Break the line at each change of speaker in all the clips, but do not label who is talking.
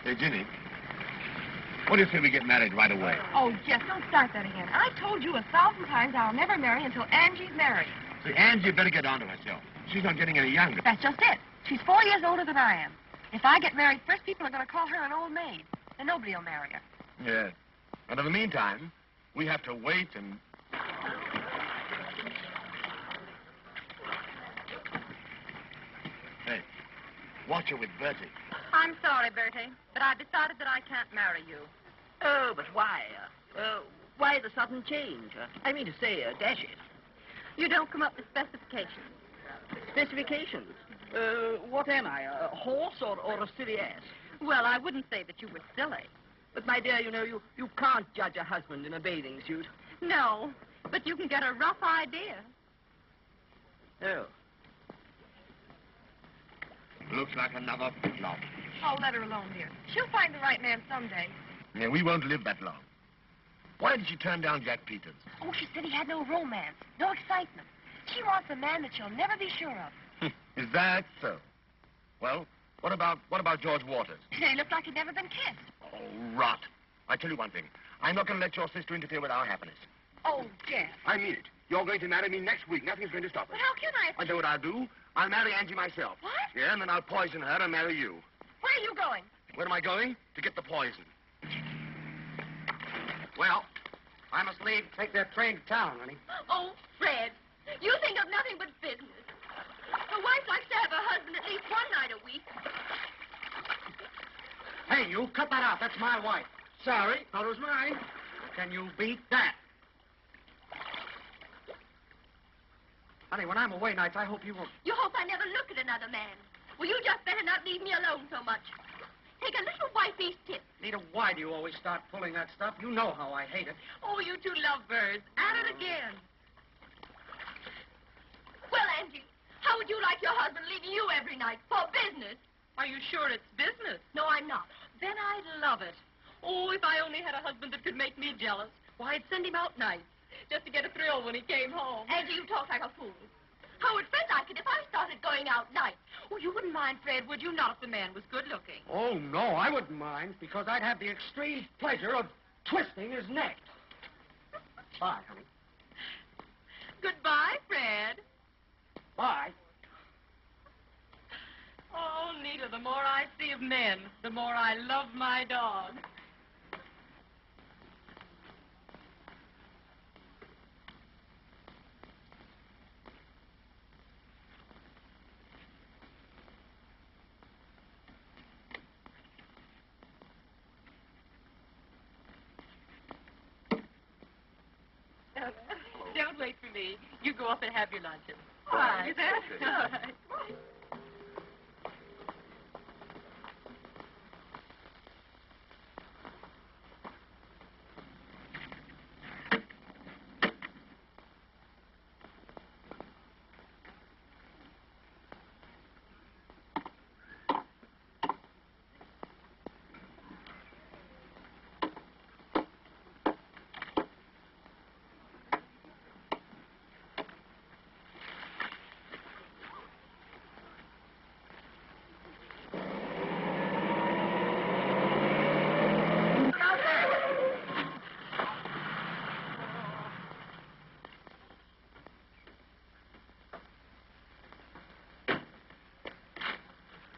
Hey, Ginny, what do you say we get married right away?
Oh, Jeff, don't start that again. I told you 1,000 times I'll never marry until Angie's married.
See, Angie better get on to herself. She's not getting any younger.
That's just it. She's 4 years older than I am. If I get married first, people are going to call her an old maid. Then nobody will marry her.
Yes. And in the meantime, we have to wait and... Hey, watch her with Bertie.
I'm sorry, Bertie, but I've decided that I can't marry you.
Oh, but why? Why the sudden change? I mean to say, dash it.
You don't come up with specifications.
Specifications? What am I, a horse or a silly ass?
Well, I wouldn't say that you were silly.
But, my dear, you know, you can't judge a husband in a bathing suit.
No, but you can get a rough idea.
Oh.
Looks like another flop.
Oh, let her alone, dear. She'll find the right man someday.
Yeah, we won't live that long. Why did she turn down Jack Peters?
Oh, she said he had no romance, no excitement. She wants a man that she'll never be sure of.
Is that so? Well, what about George Waters?
He looked like he'd never been kissed.
Oh, rot. I tell you one thing. I'm not going to let your sister interfere with our happiness.
Oh, Jeff.
I mean it. You're going to marry me next week. Nothing's going to stop us.
But how can I?
I know what I'll do. I'll marry Angie myself.
What?
Yeah, and then I'll poison her and marry you.
Where are you going?
Where am I going? To get the poison. Well, I must leave to take that train to town, honey.
Oh, Fred, you think of nothing but business. A wife likes to have a husband at least one night a week.
Hey, you, cut that out. That's my wife. Sorry, thought it was mine. Can you beat that? Honey, when I'm away nights, I hope you won't...
You hope I never look at another man. Well, you just better not leave me alone so much. Take a little wifey's tip.
Nita, why do you always start pulling that stuff? You know how I hate it.
Oh, you two lovebirds. At it again. Well, Angie, how would you like your husband leaving you every night for business? Are you sure it's business? No, I'm not. Then I'd love it. Oh, if I only had a husband that could make me jealous. Why, I'd send him out nights just to get a thrill when he came home. Angie, you talk like a fool. How would Fred like it if I started going out nights? Oh, you wouldn't mind, Fred, would you, not if the man was good-looking?
Oh, no, I wouldn't mind, because I'd have the extreme pleasure of twisting his neck. Bye, honey.
Goodbye, Fred.
Bye.
Oh, Nita, the more I see of men, the more I love my dog. Don't wait for me. You go up and have your luncheon. All right. All right.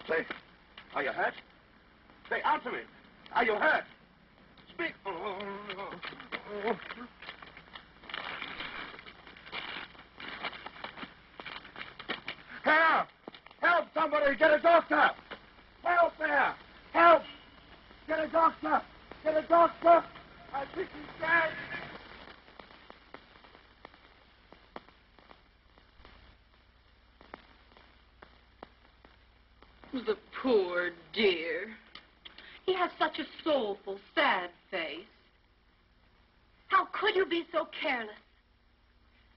Say, are you hurt? Say, answer me. Are you hurt? Speak. Help! Help somebody! Get a doctor! Help there! Help! Get a doctor! Get a doctor! I think he's dead!
The poor dear. He has such a soulful, sad face. How could you be so careless?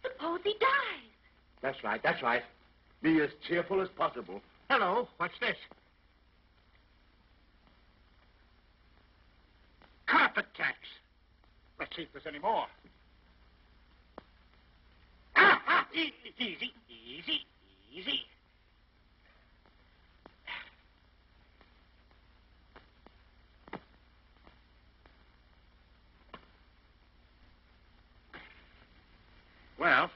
Suppose he dies.
That's right, that's right. Be as cheerful as possible.
Hello, what's this? Carpet tacks. Let's see if there's any more. Easy, easy, easy.
Well,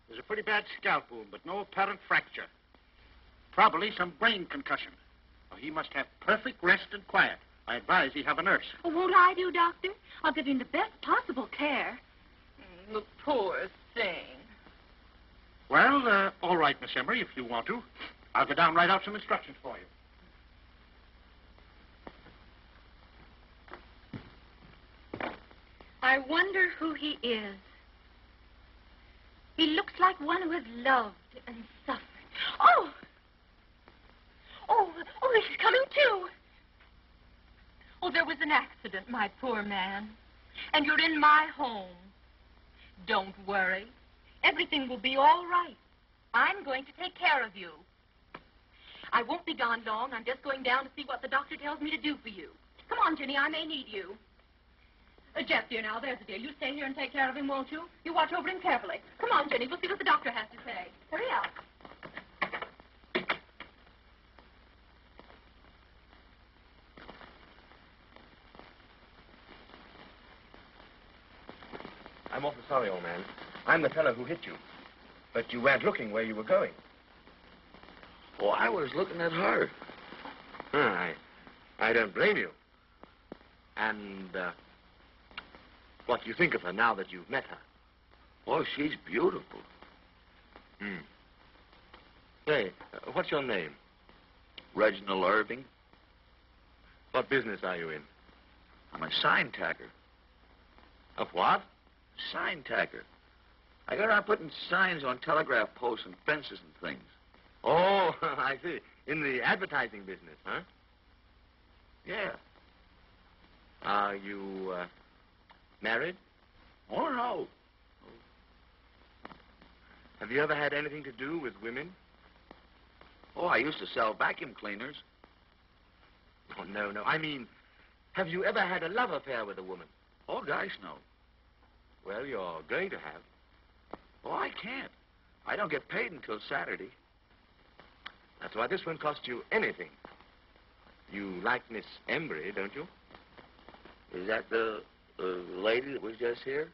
there's a pretty bad scalp wound, but no apparent fracture. Probably some brain concussion. Well, he must have perfect rest and quiet. I advise he have a nurse.
Oh, won't I do, Doctor? I'll give him the best possible care. The poor thing.
Well, all right, Miss Emery, if you want to. I'll go down and write out some instructions for you.
I wonder who he is. He looks like one who has loved and suffered. Oh! Oh, he's coming too. Oh, there was an accident, my poor man. And you're in my home. Don't worry. Everything will be all right. I'm going to take care of you. I won't be gone long. I'm just going down to see what the doctor tells me to do for you. Come on, Ginny, I may need you. Jeff, dear, now, there's a dear. You stay here and take care of him, won't you? You watch over him carefully. Come on, Ginny, we'll see what the doctor has to say. Hurry up.
I'm awfully sorry, old man. I'm the fellow who hit you. But you weren't looking where you were going.
Oh, I was looking at her.
I don't blame you. And, what do you think of her now that you've met her?
Oh, she's beautiful.
Say, what's your name?
Reginald Irving.
What business are you in?
I'm a sign tacker.
Of what?
Sign tacker. I got around putting signs on telegraph posts and fences and things.
Oh, I see. In the advertising business, huh?
Yeah.
Are you, married?
Oh, no.
Have you ever had anything to do with women?
Oh, I used to sell vacuum cleaners.
Oh, no. I mean, have you ever had a love affair with a woman?
Oh, gosh, no.
Well, you're going to have.
Oh, I can't. I don't get paid until Saturday.
That's why this won't cost you anything. You like Miss Embry, don't you?
Is that the lady that was just here?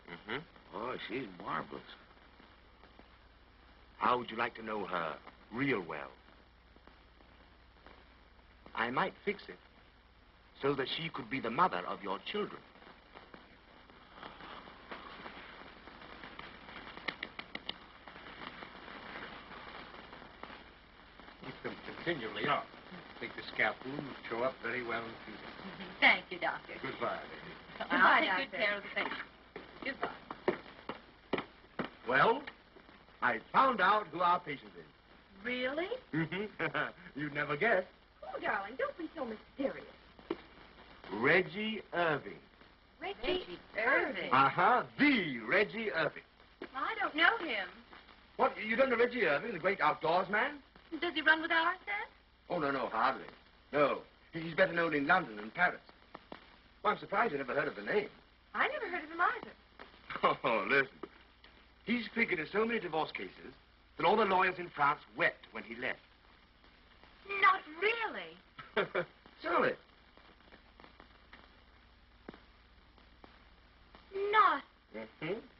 Mm-hmm.
Oh, she's marvelous.
How would you like to know her real well? I might fix it so that she could be the mother of your children.
Keep them continually up. I think the scalp wound will show up very well in future.
Thank you, Doctor.
Goodbye, lady.
I'll take good care of the patient. Goodbye.
Well, I found out who our patient is.
Really?
Mm-hmm. You'd never guess.
Oh, darling, don't be so mysterious.
Reggie Irving.
Reggie Irving.
Uh-huh. The Reggie Irving.
I don't know him.
What, you don't know Reggie Irving, the great outdoors man?
Does he run with ours, then?
Oh, no, hardly. No. He's better known in London and Paris. Well, I'm surprised you never heard of the name.
I never heard of him either.
Oh, listen. He's figured in so many divorce cases that all the lawyers in France wept when he left.
Not really.
Surely.
Not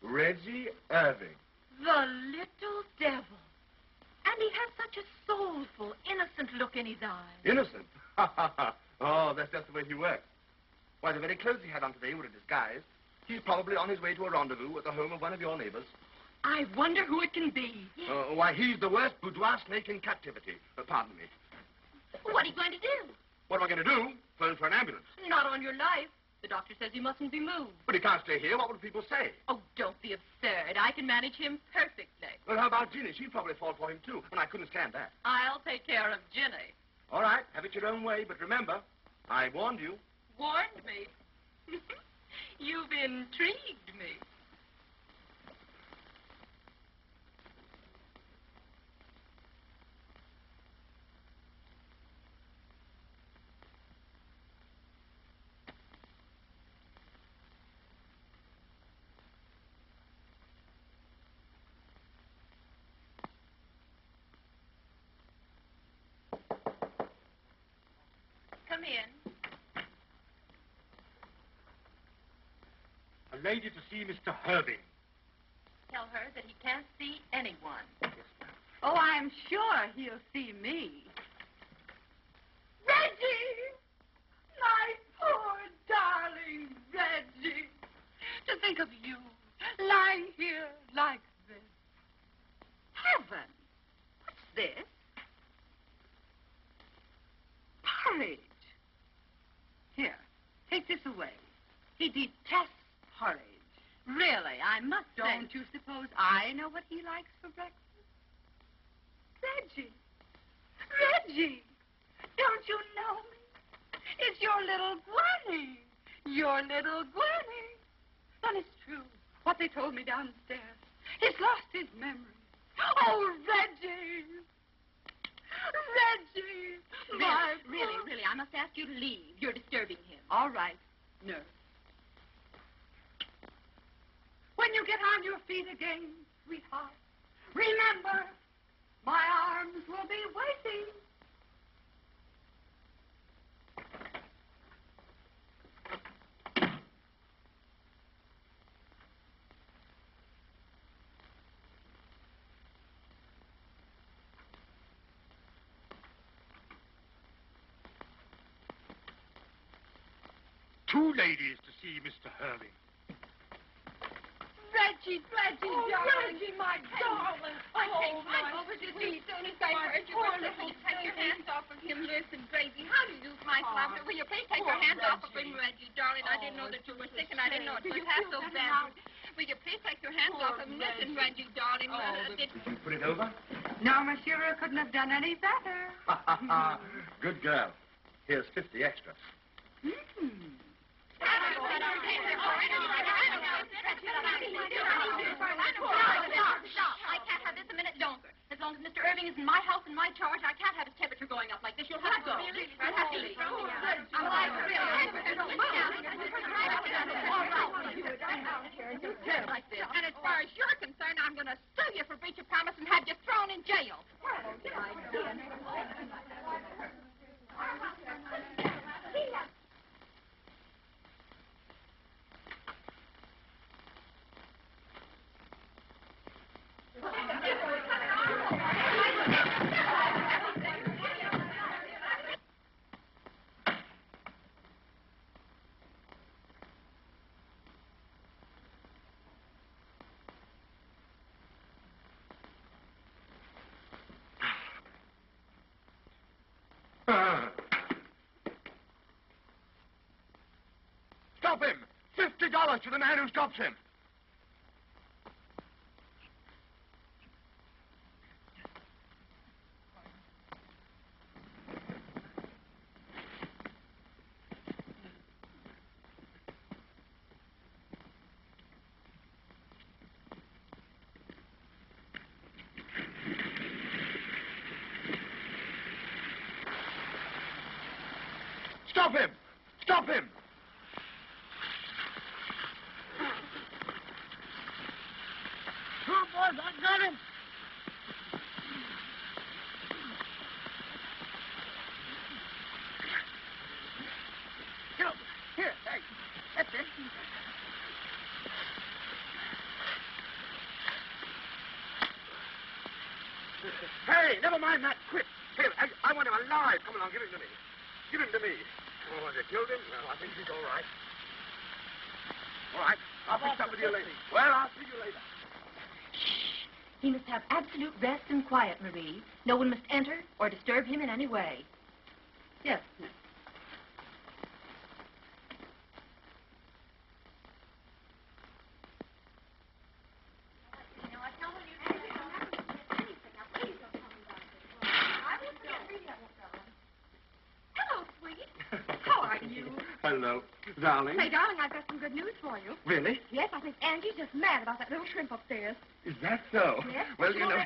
Reggie Irving.
the little devil. And he has such a soulful, innocent look in his eyes.
Innocent? Oh, that's just the way he works. Why, the very clothes he had on today were a disguise. He's probably on his way to a rendezvous at the home of one of your neighbors.
I wonder who it can be.
Why, he's the worst boudoir snake in captivity. Pardon me.
What are you going to do?
What am I going to do? Phone for an ambulance.
Not on your life. The doctor says you mustn't be moved.
But he can't stay here. What would people say?
Oh, don't be absurd. I can manage him perfectly.
Well, how about Ginny? She'd probably fall for him, too, and I couldn't stand that.
I'll take care of Ginny.
All right, have it your own way, but remember, I warned you.
Warned me. You've intrigued me. Come in.
A lady to see Mr. Irving.
anyone.
Oh, I'm sure he'll see me. Reggie! My poor darling Reggie. To think of you lying here like this. Heaven! What's this? Porridge. Here, take this away. He detests porridge. Really, I must say. Don't you suppose I know what he likes for breakfast? Reggie. Reggie. Don't you know me? It's your little Granny. Your little Granny. Then it's true. What they told me downstairs. He's lost his memory. Oh, Reggie. Reggie.
Really, I must ask you to leave. You're disturbing him.
All right, nurse. When you get on your feet again, sweetheart, remember, my arms will be waiting.
Two ladies to see Mr. Hurley.
Reggie, darling.
Reggie, my darling. I'm over to see soon as I heard you were listening. Take your hands off of him. Listen, Gracie, how do you do, my love? Will you please take your hands off of him, Reggie, darling? I didn't know that you were sick, and I didn't know it was half so bad. Will you please take your hands off him? Listen, Reggie, darling.
Did you put it over?
No, monsieur, I couldn't have done any better.
Good girl. Here's 50 extra.
I can't have this a minute longer. As long as Mr. Irving is in my house and my charge, I can't have his temperature going up like this. You'll have to go. I'll have to leave. Like this. And as far as you're concerned, I'm going to sue you for breach of promise and have you thrown in jail.
Stop him! $50 to the man who stops him. Stop him! Stop him!
Oh, boys, I got him.
Here, hey, that's it.
Hey, never mind that. Quick. Hey, I want him alive. Come along, give him to me. Give him to me. Oh, have you killed him? Well, I think he's all right. All right. I'll fix up with you later. Well, I'll see you later.
He must have absolute rest and quiet, Marie. No one must enter or disturb him in any way.
Yes, miss.
Hello, sweetie. How are you?
Hello, darling.
Say, darling, I've got some good news for you.
Really?
Yes, I think Angie's just mad about that little shrimp upstairs.
Is that so?
Yes.
Well, you know...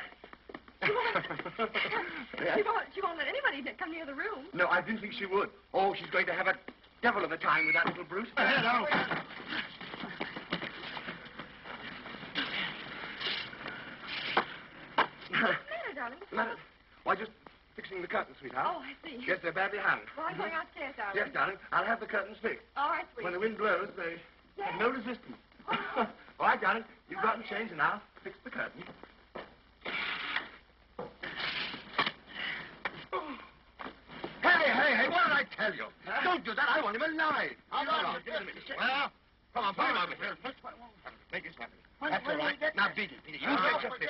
She won't let anybody come near the room.
No, I didn't think she would. Oh, she's going to have a devil of a time with that little brute.
Hello.
What's the matter, darling?
Why, just fixing the curtains, sweetheart.
Oh, I see.
Yes, they're badly hung.
Well, I'm going upstairs, darling.
Yes, darling. I'll have the curtains fixed.
All right, sweetie.
When the wind blows, they have no resistance. All right, darling. You've gotten change, and I'll fix the curtain. tell you. Don't do that. I want him alive.
Well,
Come on, put him over here. Make it happen. That's all right. Now, beat it. You get your 50.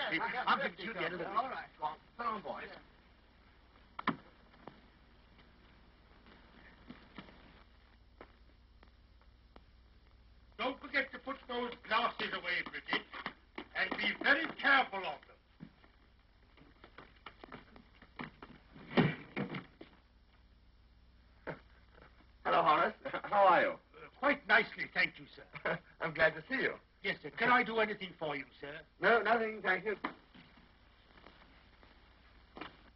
I'll give it to you at the end of the week. All right. Go on. Come on, boys.
Don't forget to put those glasses away, Bridget, and be very careful of them.
Hello, Horace. How are you?
Quite nicely, thank you, sir.
I'm glad to see you.
Yes, sir. Can I do anything for you, sir?
No, nothing, thank you.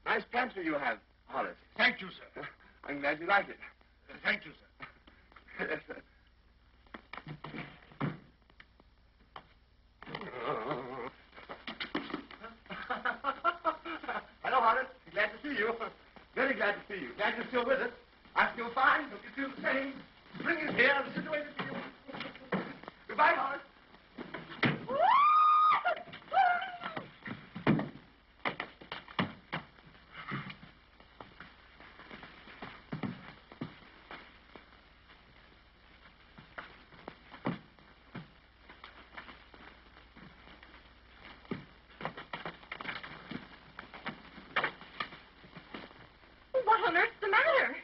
Nice pantry you have, Horace.
Thank you, sir.
I'm glad you like it.
Thank you, sir.
Yes, sir. Hello, Horace. Glad to see you. Very glad to see you. Glad you're still with us. I feel fine. Hope you feel the same. Bring us here. I'll sit away to see you. Goodbye, Horace.
What on earth's the matter?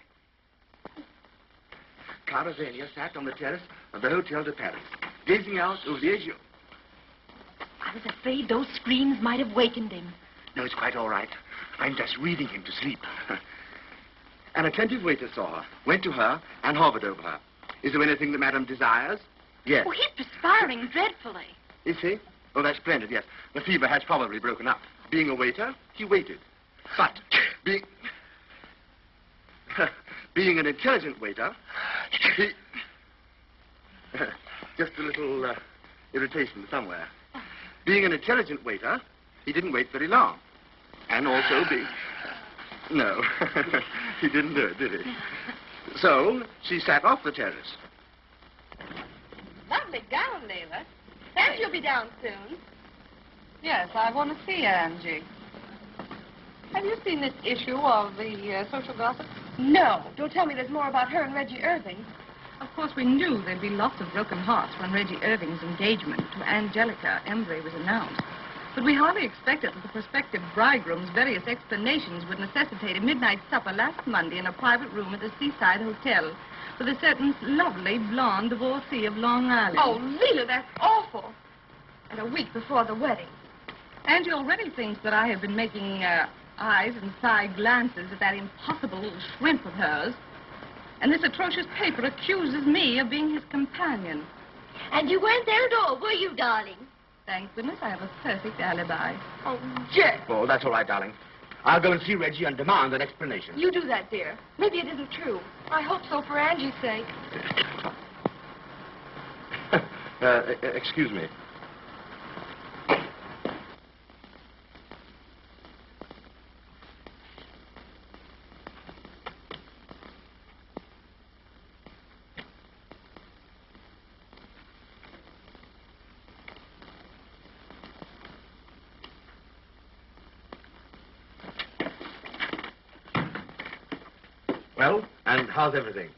Caravania sat on the terrace of the Hotel de Paris, gazing out over the azure.
I was afraid those screams might have wakened him.
No, it's quite all right. I'm just reading him to sleep. An attentive waiter saw her, went to her, and hovered over her. Is there anything that Madame desires? Yes.
Oh, he's perspiring dreadfully.
Is he? Oh, that's splendid, yes. The fever has probably broken up. Being a waiter, he waited. But being an intelligent waiter, he... just a little irritation somewhere. Being an intelligent waiter, he didn't wait very long. And also No, he didn't do it, did he? So, she sat off the terrace.
Lovely gown, Leila. And you'll be down soon.
Yes, I want to see Angie. Have you seen this issue of the social gossip?
No. Don't tell me there's more about her and Reggie Irving.
Of course, we knew there'd be lots of broken hearts when Reggie Irving's engagement to Angelica Embry was announced. But we hardly expected that the prospective bridegroom's various explanations would necessitate a midnight supper last Monday in a private room at the Seaside Hotel with a certain lovely blonde divorcee of Long Island.
Oh, Leila, that's awful. And a week before the wedding.
Angie already thinks that I have been making eyes and side glances at that impossible little shrimp of hers. And this atrocious paper accuses me of being his companion.
And you weren't there at all, were you, darling?
Thank goodness I have a perfect alibi.
Oh, Jet.
Oh, that's all right, darling. I'll go and see Reggie and demand an explanation.
You do that, dear. Maybe it isn't true. I hope so for Angie's sake.
Excuse me. Well, and how's everything?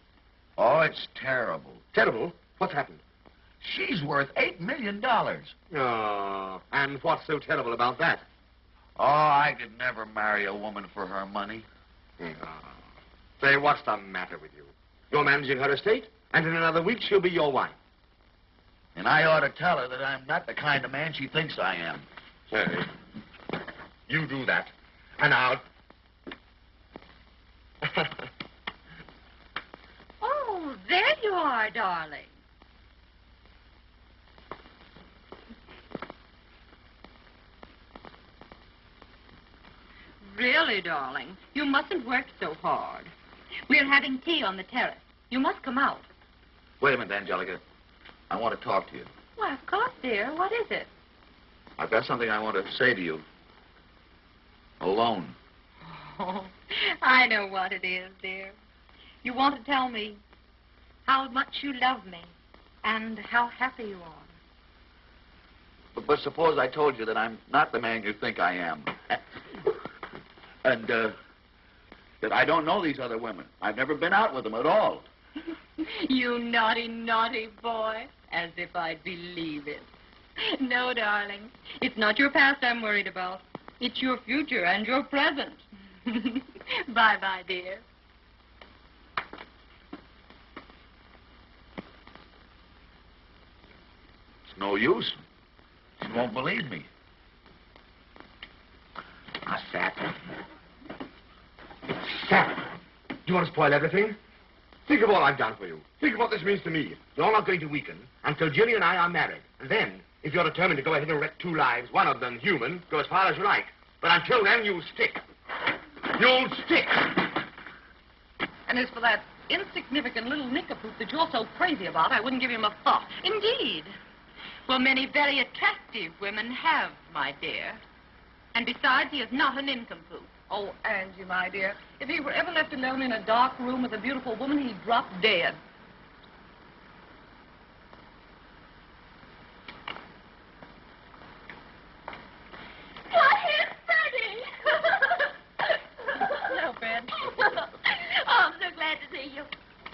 Oh, it's terrible.
Terrible? What's happened?
She's worth $8 million.
Oh, and what's so terrible about that?
Oh, I could never marry a woman for her money.
Say, what's the matter with you? You're managing her estate, and in another week she'll be your wife.
And I ought to tell her that I'm not the kind of man she thinks I am.
Say, you do that, and I'll...
Oh, there you are, darling. Really, darling, you mustn't work so hard. We're having tea on the terrace. You must come out.
Wait a minute, Angelica. I want to talk to you.
Why, of course, dear. What is it?
I've got something I want to say to you. Alone.
Oh, I know what it is, dear. You want to tell me how much you love me and how happy you are.
But suppose I told you that I'm not the man you think I am. And that I don't know these other women. I've never been out with them at all.
You naughty, naughty boy. As if I'd believe it. No, darling. It's not your past I'm worried about. It's your future and your present. Bye-bye, dear.
It's no use. She won't believe me.
Sap. Sap. Do you want to spoil everything? Think of all I've done for you. Think of what this means to me. You're not going to weaken until Ginny and I are married. And then, if you're determined to go ahead and wreck 2 lives, one of them human, go as far as you like. But until then, you'll stick. You'll stick.
And as for that insignificant little nincompoop that you're so crazy about, I wouldn't give him a thought.
Indeed. Well, many very attractive women have, my dear. And besides, he is not a nincompoop.
Oh, Angie, my dear, if he were ever left alone in a dark room with a beautiful woman, he'd drop dead.
Why, here's Freddie!
Hello, Fred.
Oh, I'm so glad to see you.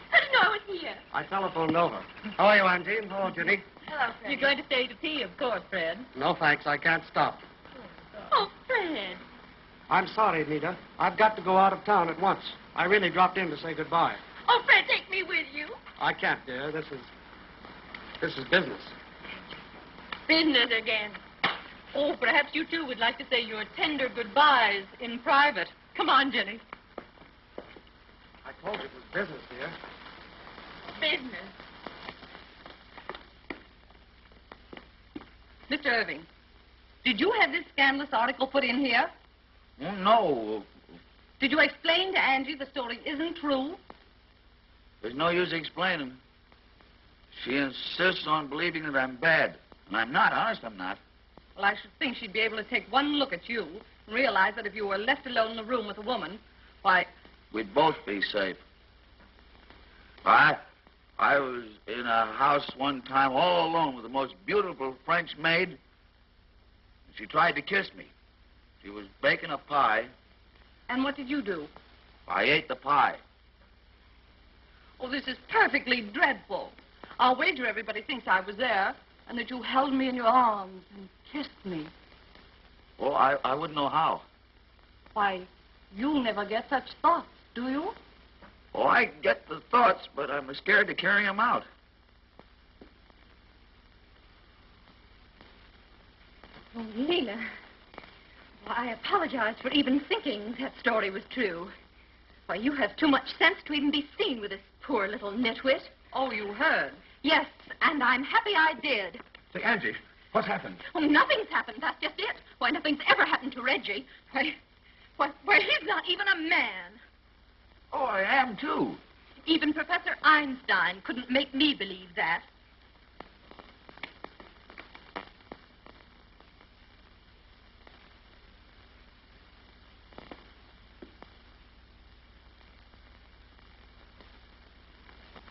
How did you know I was here?
I telephoned over. How are you, Auntie? Hello, Ginny.
Hello, Fred. You're going to stay to tea, of course, Fred.
No, thanks. I can't stop.
Oh, Fred.
I'm sorry, Nita. I've got to go out of town at once. I really dropped in to say goodbye.
Oh, Fred, take me with you.
I can't, dear. This is business.
Business again. Oh, perhaps you, too, would like to say your tender goodbyes in private. Come on, Jenny.
I told you it was business, dear.
Business.
Mr. Irving, did you have this scandalous article put in here?
Oh, no.
Did you explain to Angie the story isn't true?
There's no use explaining. She insists on believing that I'm bad. And I'm not. Honest, I'm not.
Well, I should think she'd be able to take one look at you and realize that if you were left alone in the room with a woman, why...
We'd both be safe. I was in a house one time all alone with the most beautiful French maid. She tried to kiss me. She was baking a pie.
And what did you do?
I ate the pie.
Oh, this is perfectly dreadful. I'll wager everybody thinks I was there and that you held me in your arms and kissed me.
Oh, I wouldn't know how.
Why, you never get such thoughts, do you?
Oh, I get the thoughts, but I'm scared to carry them out.
Oh, Leela. Well, I apologize for even thinking that story was true. Why, you have too much sense to even be seen with this poor little nitwit.
Oh, you heard?
Yes, and I'm happy I did.
Say, Angie, what's happened?
Oh, nothing's happened. That's just it. Why, nothing's ever happened to Reggie. Why, he's not even a man.
Oh, I am, too.
Even Professor Einstein couldn't make me believe that.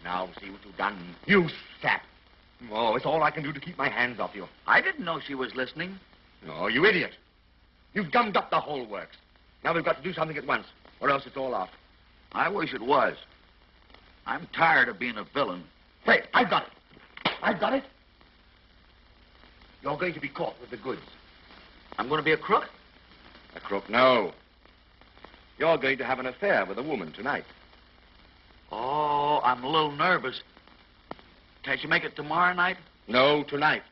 Now, see what you've done. You sap. Oh, it's all I can do to keep my hands off you.
I didn't know she was listening.
No, you idiot. You've gummed up the whole works. Now we've got to do something at once, or else it's all off.
I wish it was. I'm tired of being a villain.
Hey, I've got it. I've got it. You're going to be caught with the goods.
I'm going to be a crook?
A crook, no. You're going to have an affair with a woman tonight.
Oh, I'm a little nervous. Can't you make it tomorrow night?
No, tonight.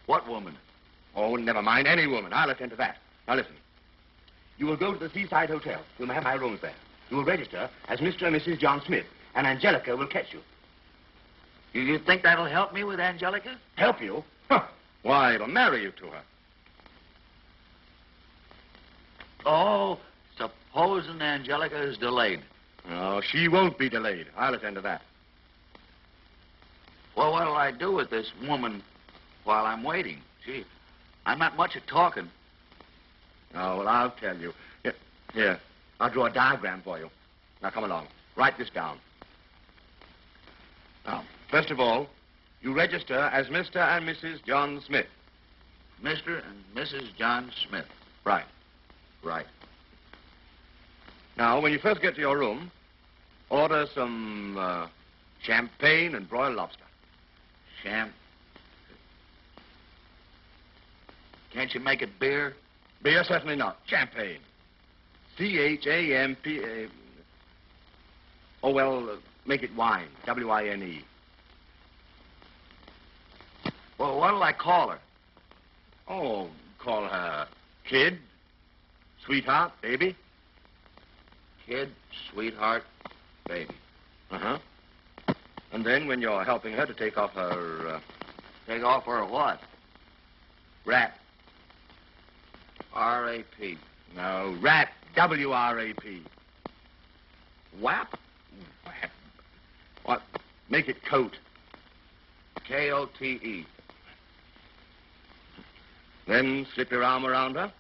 What woman?
Oh, never mind. Any woman. I'll attend to that. Now, listen. You will go to the Seaside Hotel. You'll have my rooms there. You will register as Mr. and Mrs. John Smith, and Angelica will catch you.
You think that'll help me with Angelica?
Help you? Huh. Why, it'll marry you to her.
Oh, supposing Angelica is delayed.
No, she won't be delayed. I'll attend to that.
Well, what'll I do with this woman while I'm waiting? Gee, I'm not much at talking.
Oh, well, I'll tell you. Here, I'll draw a diagram for you. Now, come along. Write this down. Now, first of all, you register as Mr. and Mrs. John Smith.
Mr. and Mrs. John Smith.
Right.
Right.
Now, when you first get to your room, order some champagne and broiled lobster.
Can't you make it beer?
Beer, certainly not. Champagne. C-H-A-M-P-A... Oh, well, make it wine. W-I-N-E.
Well, what'll I call her?
Oh, call her kid, sweetheart, baby.
Kid, sweetheart, baby.
Uh-huh. And then when you're helping her to take off her...
Take off her what?
Rat.
R-A-P.
No, rat. W-R-A-P. Whap? Whap. What? Make it coat.
K-O-T-E.
Then slip your arm around her.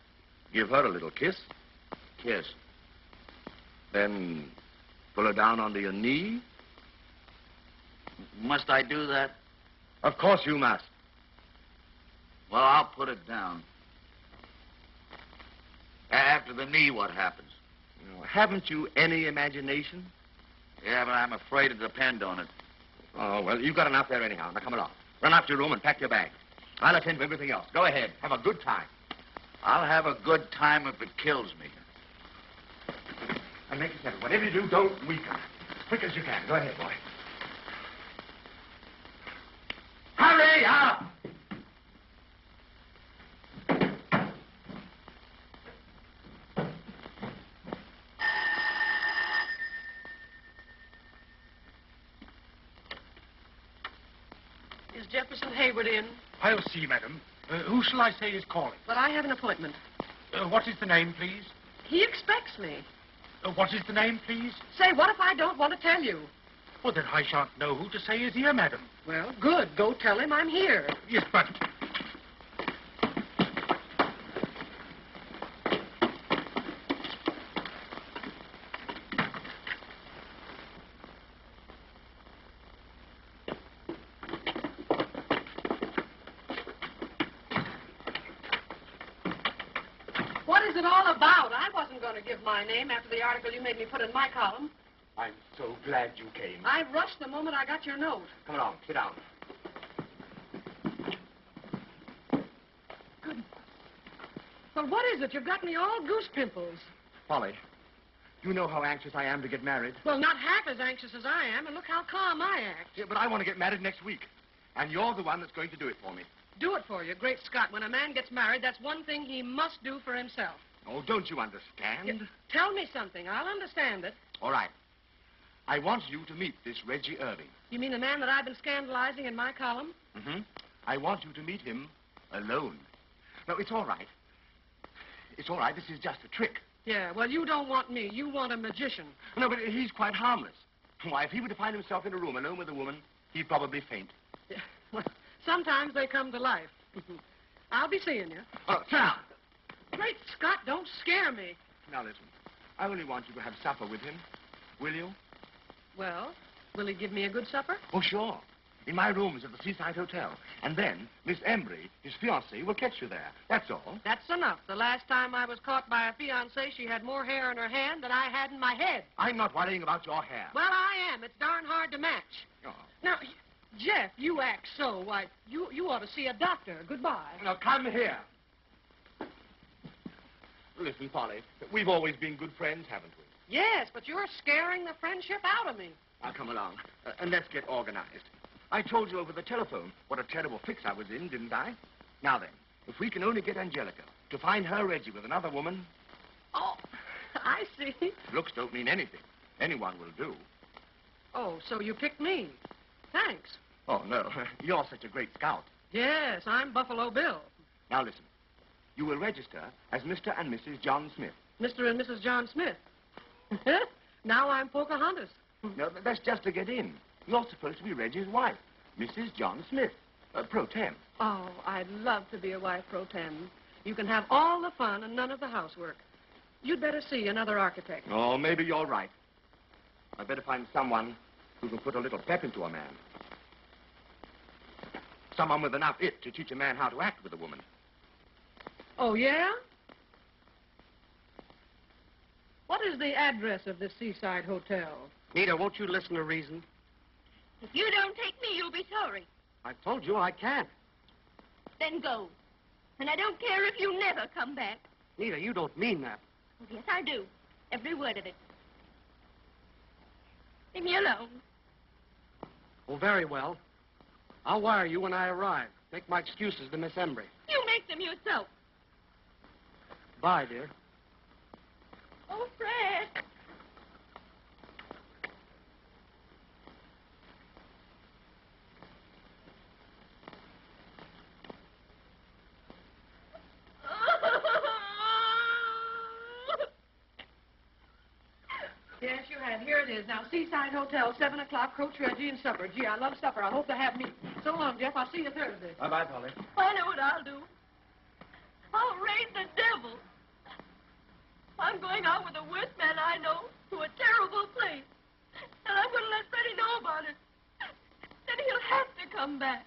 Give her a little kiss.
Kiss.
Then pull her down onto your knee.
Must I do that?
Of course you must.
Well, I'll put it down. After the knee, what happens?
Haven't you any imagination?
Yeah, but I'm afraid to depend on it.
Oh, well, you've got enough there anyhow. Now, come along. Run up to your room and pack your bag. I'll attend to everything else. Go ahead. Have a good time.
I'll have a good time if it kills me.
And make it settle. Whatever you do, don't weaken. As quick as you can. Go ahead, boy. Hurry up!
Is Jefferson Hayward in?
I'll see, madam. Who shall I say is calling?
But I have an appointment.
What is the name, please?
He expects me.
What is the name, please?
Say, what if I don't want to tell you?
Well, then I shan't know who to say is here, madam.
Well, good. Go tell him I'm here.
Yes, but...
What is it all about? I wasn't going to give my name after the article you made me put in my column.
I'm so glad you came.
I rushed the moment I got your note.
Come along. Sit down.
Well, what is it? You've got me all goose pimples.
Polly, you know how anxious I am to get married.
Well, not half as anxious as I am, and look how calm I act.
Yeah, but I want to get married next week. And you're the one that's going to do it for me.
Do it for you. Great Scott, when a man gets married, that's one thing he must do for himself.
Oh, don't you understand?
Tell me something. I'll understand it.
All right. I want you to meet this Reggie Irving.
You mean the man that I've been scandalizing in my column?
Mm-hmm. I want you to meet him alone. No, it's all right. It's all right. This is just a trick.
Yeah, well, you don't want me. You want a magician.
No, but he's quite harmless. Why, if he were to find himself in a room alone with a woman, he'd probably faint.
Yeah, well, sometimes they come to life. I'll be seeing you.
Oh, sit down.
Great Scott, don't scare me.
Now, listen. I only want you to have supper with him. Will you?
Well, will he give me a good supper?
Oh, sure. In my rooms at the Seaside Hotel. And then Miss Embry, his fiancée, will catch you there. That's all.
That's enough. The last time I was caught by a fiancée, she had more hair in her hand than I had in my head.
I'm not worrying about your hair.
Well, I am. It's darn hard to match.
Oh.
Now, Jeff, you act so. Why, you ought to see a doctor. Goodbye.
Now, come here. Listen, Polly, we've always been good friends, haven't we?
Yes, but you're scaring the friendship out of me.
Now, come along, and let's get organized. I told you over the telephone what a terrible fix I was in, didn't I? Now then, if we can only get Angelica to find her Reggie with another woman...
Oh, I see.
Looks don't mean anything. Anyone will do.
Oh, so you picked me. Thanks.
Oh, no. You're such a great scout.
Yes, I'm Buffalo Bill.
Now, listen. You will register as Mr. and Mrs. John Smith.
Mr. and Mrs. John Smith. Now I'm Pocahontas.
No, that's just to get in. You're supposed to be Reggie's wife, Mrs. John Smith, pro tem.
Oh, I'd love to be a wife pro tem. You can have all the fun and none of the housework. You'd better see another architect.
Oh, maybe you're right. I'd better find someone who can put a little pep into a man. Someone with enough it to teach a man how to act with a woman.
Oh, yeah? What is the address of this seaside hotel?
Nita, won't you listen to reason?
If you don't take me, you'll be sorry.
I've told you I can't.
Then go. And I don't care if you never come back.
Nita, you don't mean that.
Oh, yes, I do. Every word of it. Leave me alone.
Oh, very well. I'll wire you when I arrive. Make my excuses to Miss Embry.
You make them yourself.
Bye, dear.
Oh, Fred.
Yes, you have. Here it is. Now, Seaside Hotel, 7 o'clock, Coach Reggie and supper. Gee, I love supper. I hope to have me. So long, Jeff. I'll see you Thursday.
Bye-bye, Polly.
I know what I'll do. I'll raise the devil. I'm going out with the worst man I know to a terrible place. And I'm going to let Freddie know about it. Then he'll have to come back.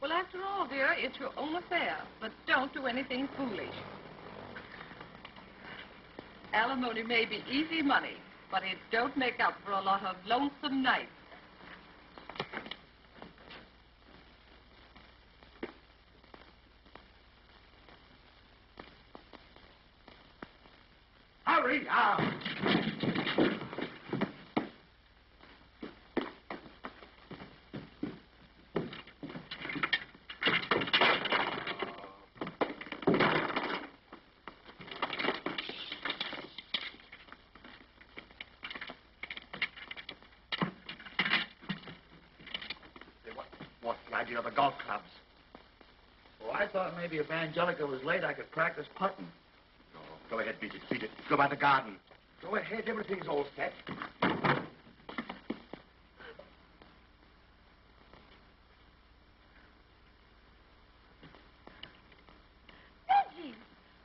Well, after all, dear, it's your own affair. But don't do anything foolish. Alimony may be easy money, but it don't make up for a lot of lonesome nights.
Hurry up!
What's the idea of the golf clubs? Oh, I thought maybe if Angelica was late, I could practice putting.
Oh, go ahead, beat it, beat it. Go by the garden. Go ahead, everything's all set.
Reggie!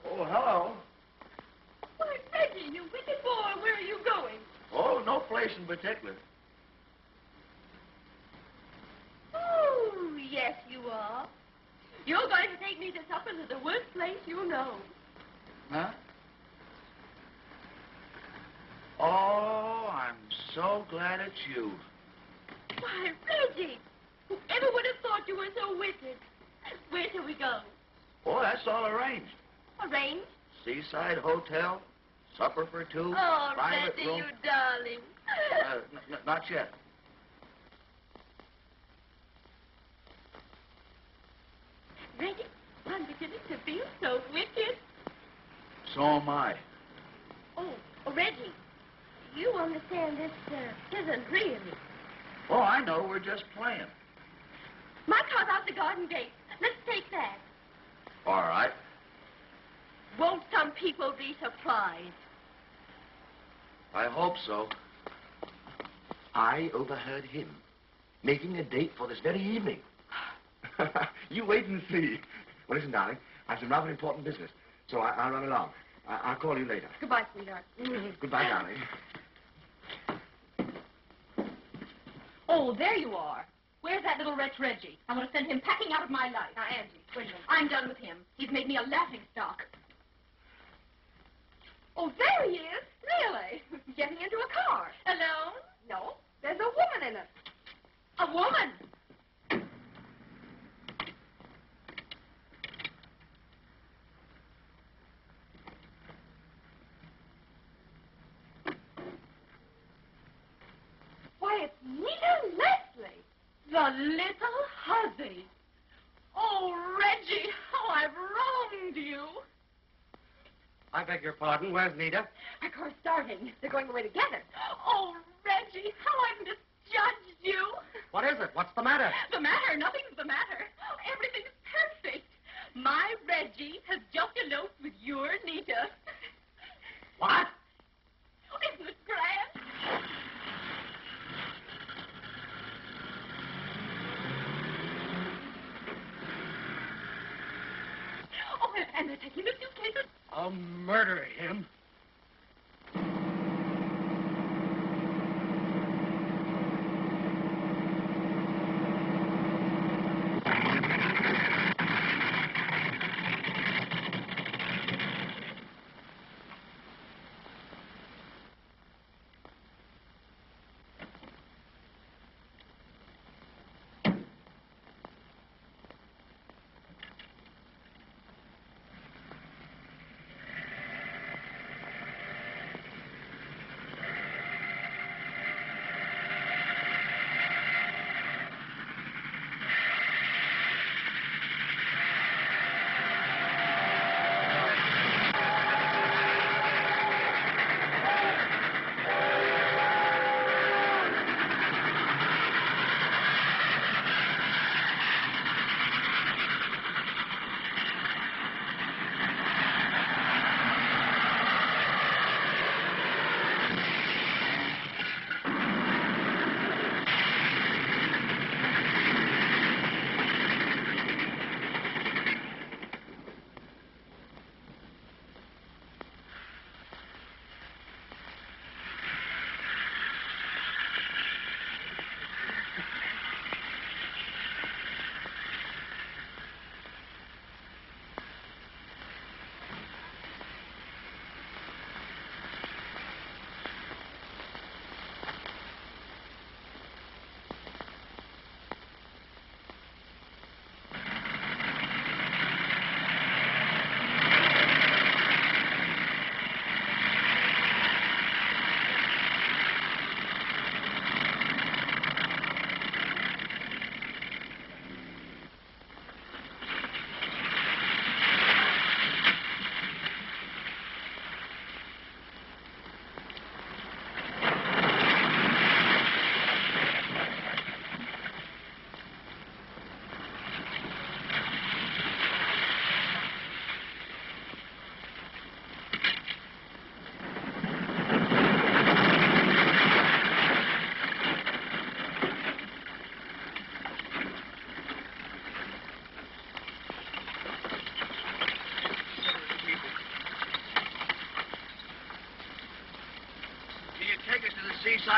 Oh, hello.
Why, Reggie, you wicked boy, where are you going?
Oh, no place in particular.
Oh, yes, you are. You're going to take me to supper to the worst place you know.
Huh? Oh, I'm so glad it's you.
Why, Reggie, whoever would have thought you were so wicked? Where shall we go?
Oh, that's all arranged.
Arranged?
Seaside Hotel, supper for two,
Oh,
private
Reggie,
room.
you darling.
Not yet.
Reggie, I'm beginning to feel so wicked.
So am I.
Oh, Reggie, you understand this isn't really.
Oh, I know. We're just playing.
My car's out the garden gate. Let's take that.
All right.
Won't some people be surprised?
I hope so.
I overheard him making a date for this very evening. You wait and see. Well, listen, darling, I have some rather important business, so I'll run along. I'll call you later.
Goodbye, sweetheart.
Goodbye, darling.
Oh, there you are. Where's that little wretch, Reggie? I want to send him packing out of my life. Now, Angie, wait a minute. I'm done with him. He's made me a laughing stock. Oh, there he is. Really? Getting into a car. Alone? No. There's a woman in it. A woman? Why, it's Nita Leslie, the little hussy. Oh, Reggie, how I've wronged you.
I beg your pardon. Where's Nita?
Our car's starting. They're going away together. Oh, Reggie, how I've misjudged you.
What is it? What's the matter?
The matter? Nothing's the matter. Everything's perfect. My Reggie has just eloped with your Nita.
What?
Isn't it grand? Oh, and they're taking the suitcases.
I'll murder him.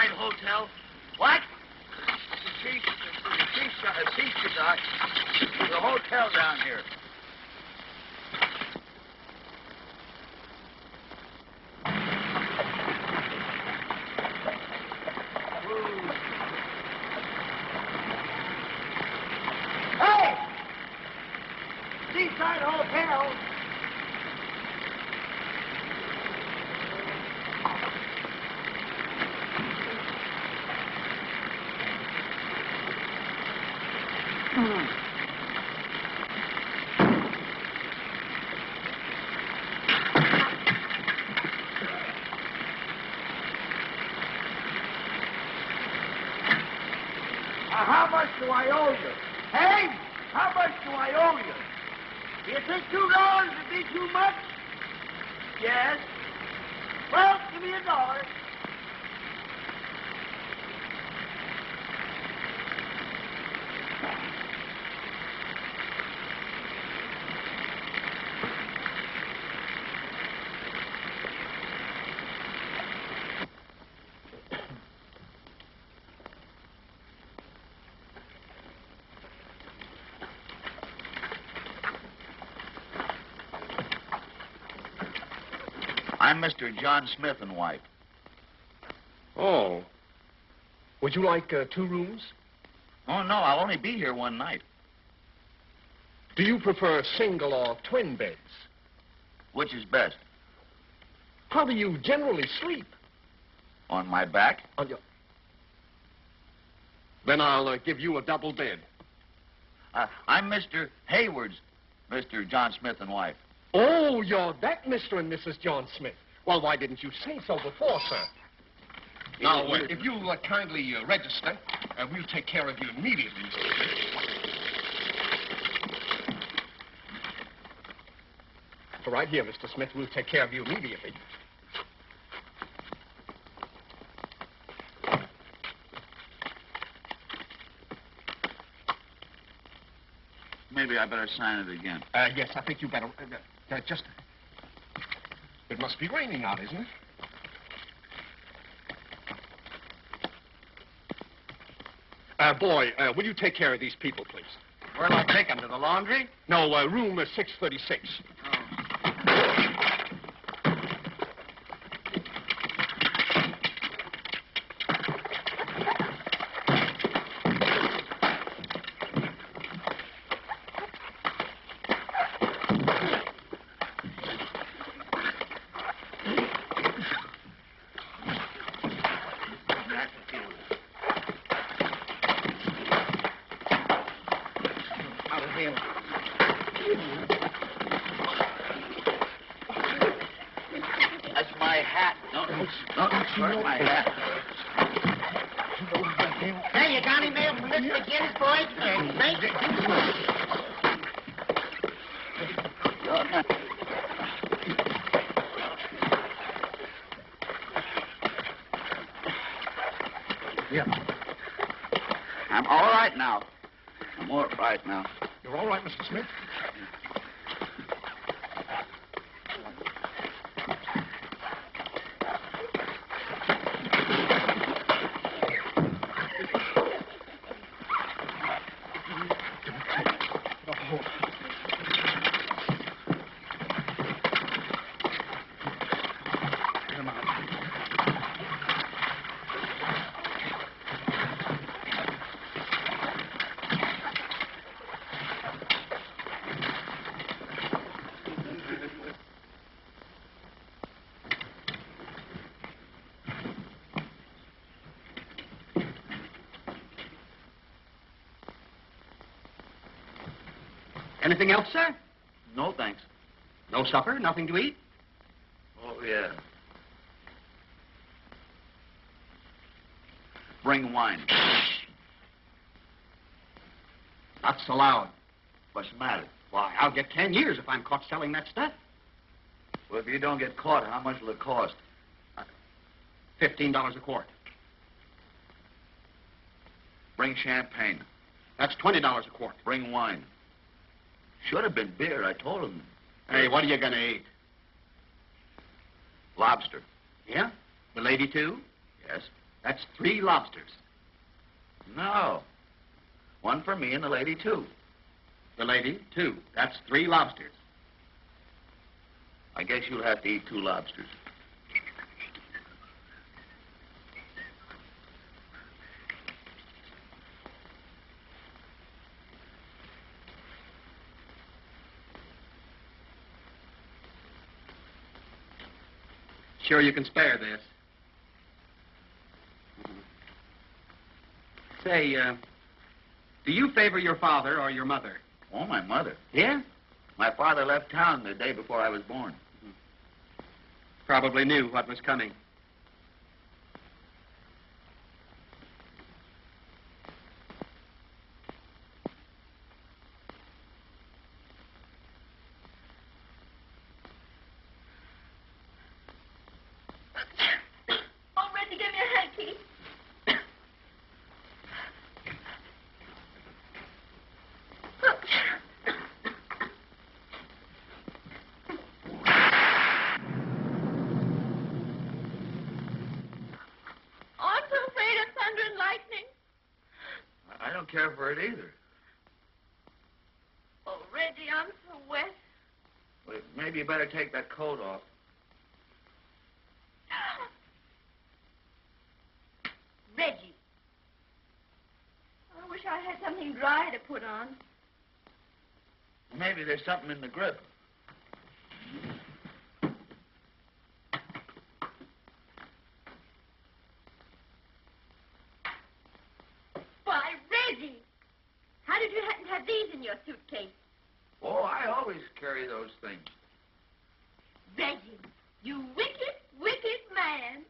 Seaside Hotel. What? Seaside. There's a hotel down here.
Hey! Seaside Hotel. How much do I owe you? Hey, how much do I owe you? Do you think $2 would be too much? Yes. Well, give me $1.
I'm Mr. John Smith and wife.
Oh. Would you like 2 rooms?
Oh, no, I'll only be here one night.
Do you prefer single or twin beds?
Which is best?
How do you generally sleep?
On my back?
On your... Then I'll give you a double bed.
I'm Mr. Hayward's, Mr. John Smith and wife.
Oh, you're that Mr. and Mrs. John Smith. Well, why didn't you say so before, sir? Now, if you'll kindly register, we'll take care of you immediately, Mr. Smith. Right here, Mr. Smith. We'll take care of you immediately.
Maybe I better sign it again.
Yes, I think you better... just... It must be raining out, isn't it? Boy, will you take care of these people, please?
Where'll I take them? To the laundry?
No, room 636.
That's my hat. No, where's my hat?
Hey, you got any mail from Mr. McGinnis, boys? Thank you.
Yeah. I'm all right now. I'm all right now.
You're all right, Mr. Smith?
Anything else, sir?
No, thanks.
No supper? Nothing to eat?
Oh, yeah. Bring wine.
Not so loud.
What's the matter?
Why, I'll get 10 years if I'm caught selling that stuff.
Well, if you don't get caught, how much will it cost?
$15 a quart.
Bring champagne.
That's $20 a quart.
Bring wine. Should have been beer, I told him.
Hey, what are you going to eat?
Lobster.
Yeah? The lady, too?
Yes.
That's 3 lobsters.
No. One for me and the lady, too.
The lady, 2. That's 3 lobsters.
I guess you'll have to eat 2 lobsters.
Sure you can spare this? Say, do you favor your father or your mother?
Oh, my mother.
Yeah?
My father left town the day before I was born.
Probably knew what was coming.
Oh, Reggie, give me a hand, Keith. Oh, I'm so afraid of thunder and lightning.
I don't care for it either.
Oh, Reggie, I'm so wet.
Well, maybe you better take that coat off.
Reggie. I wish I had something dry to put on.
Maybe there's something in the grip.
Why, Reggie! How did you happen to have these in your suitcase?
Oh, I always carry those things.
Reggie, you wicked, wicked man.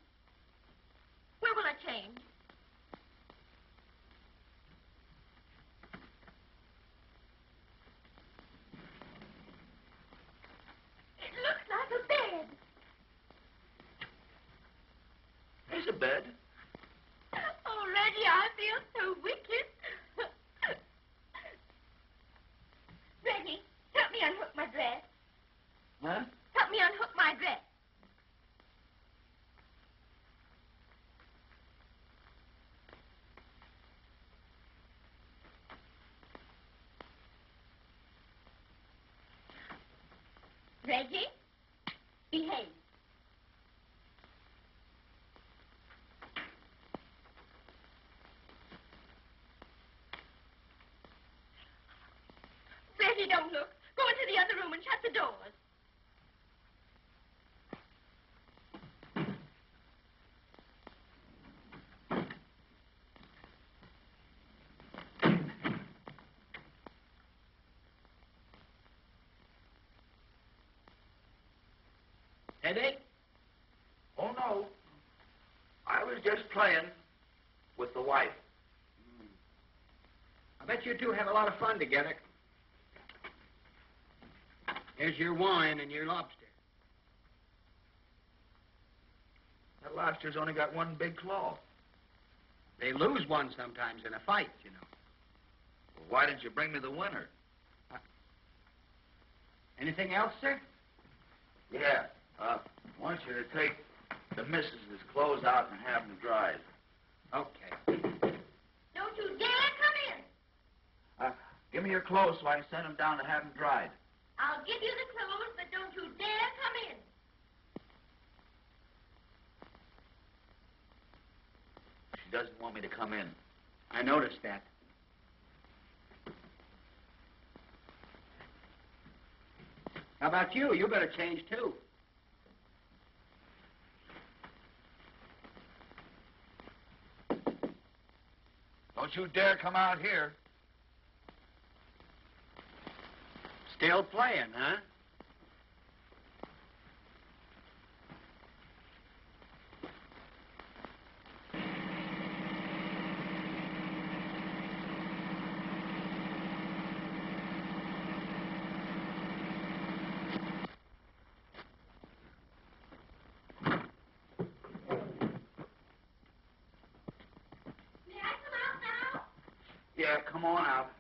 Where will I change? It looks like a bed.
There's a bed.
Oh, Reggie, I feel so wicked. Reggie, help me unhook my dress.
Huh?
Help me unhook my dress. Reggie, behave. Reggie, don't look. Go into the other room and shut the doors.
Headache?
Oh, no. I was just playing with the wife.
I bet you two have a lot of fun together. Here's your wine and your lobster.
That lobster's only got one big claw.
They lose one sometimes in a fight, you know.
Well, why didn't you bring me the winner?
Anything else, sir?
Yeah. I want you to take the missus's clothes out and have them dried.
Okay.
Don't you dare come in.
Give me your clothes so I can send them down to have them dried.
I'll give you the clothes, but don't you dare come in.
She doesn't want me to come in.
I noticed that. How about you? You better change, too.
Don't you dare come out here.
Still playing, huh?
May I come out now?
Yeah, come on out.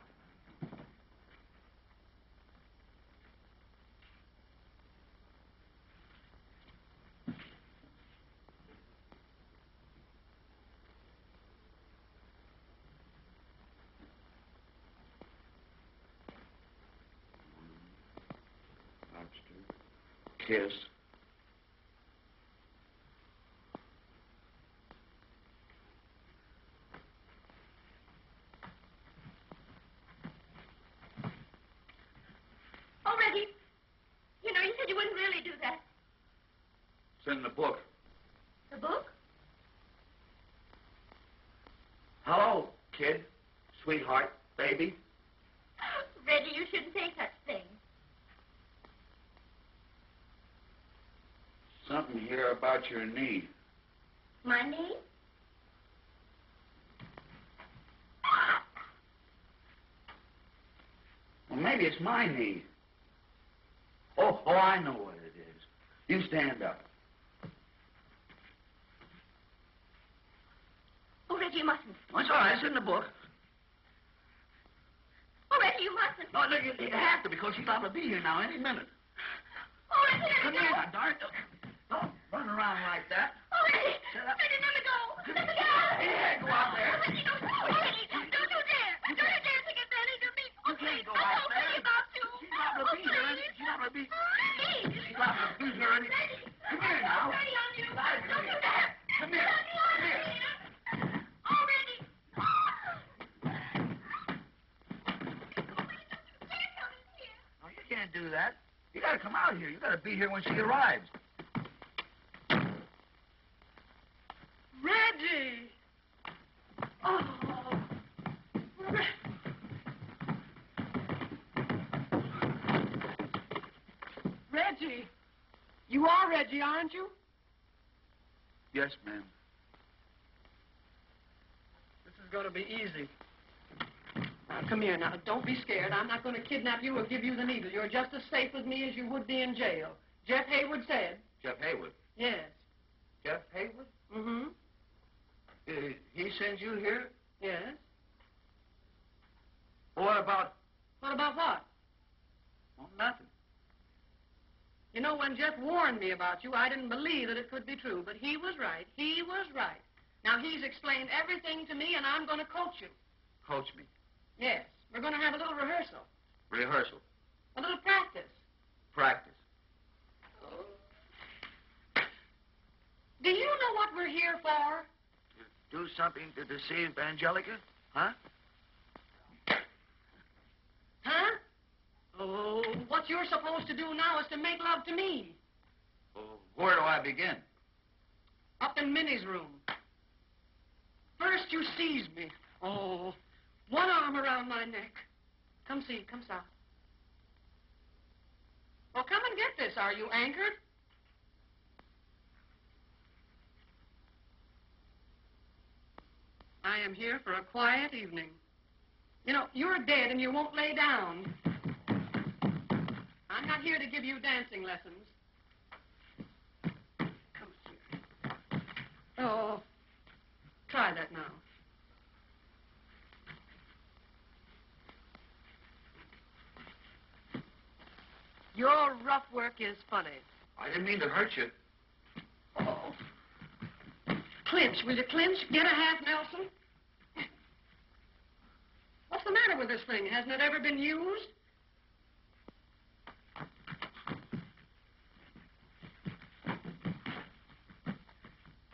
kiss.
Oh, Reggie, you know, you said you wouldn't really do that.
It's in the book.
The book?
Hello, kid, sweetheart, baby.
Reggie, you shouldn't say such things.
Something here about your knee.
My knee?
Well, maybe it's my knee. Oh, I know what it is. You stand up.
Oh, Reggie, you mustn't.
Oh, it's all right. It's in the book.
Oh, Reggie, you mustn't.
No, look, you have to because she's liable to be here now any minute.
Oh, Reggie, let
Come
me
here
go.
now, darn it. Don't run around like that.
Oh, Reggie.
Shut up.
Reggie, let me go. Let me go.
Yeah, go out there.
Oh, Reggie, don't. Oh, Reggie, don't you dare. Don't you dare take advantage of me.
You can't go out there.
Reggie, about you.
She's liable to be here. She's liable to be.
Please.
She's liable to be here any.
Reggie.
Come here now.
Reggie, on you.
Lie
Don't you
here.
dare.
Come here. Come here.
Oh, Reggie.
No, you can't do that. You got to come out here. You got to be here when she arrives.
Reggie! Oh. Reggie! You are Reggie, aren't you?
Yes, ma'am.
This is going to be easy. Now, come here now. Don't be scared. I'm not going to kidnap you or give you the needle. You're just as safe with me as you would be in jail. Jeff Haywood said.
Jeff Haywood.
Yes.
Jeff Haywood?
Mm-hmm.
He sends you here?
Yes.
What about?
What about what?
Well, nothing.
You know, when Jeff warned me about you, I didn't believe that it could be true, but he was right. He was right. Now, he's explained everything to me, and I'm going to coach you.
Coach me.
Yes. We're going to have a little rehearsal.
Rehearsal.
A little practice.
Practice.
Do you know what we're here for?
Do something to deceive Angelica? Huh?
Huh? Oh, what you're supposed to do now is to make love to me.
Well, where do I begin?
Up in Minnie's room. First you seize me. Oh, one arm around my neck. Come see, come south. Well, come and get this. Are you anchored? I am here for a quiet evening. You know, you're dead and you won't lay down. I'm not here to give you dancing lessons. Come here. Oh, try that now. Your rough work is funny.
I didn't mean to hurt you.
Oh. Clinch. Will you clinch? Get a half Nelson. What's the matter with this thing? Hasn't it ever been used?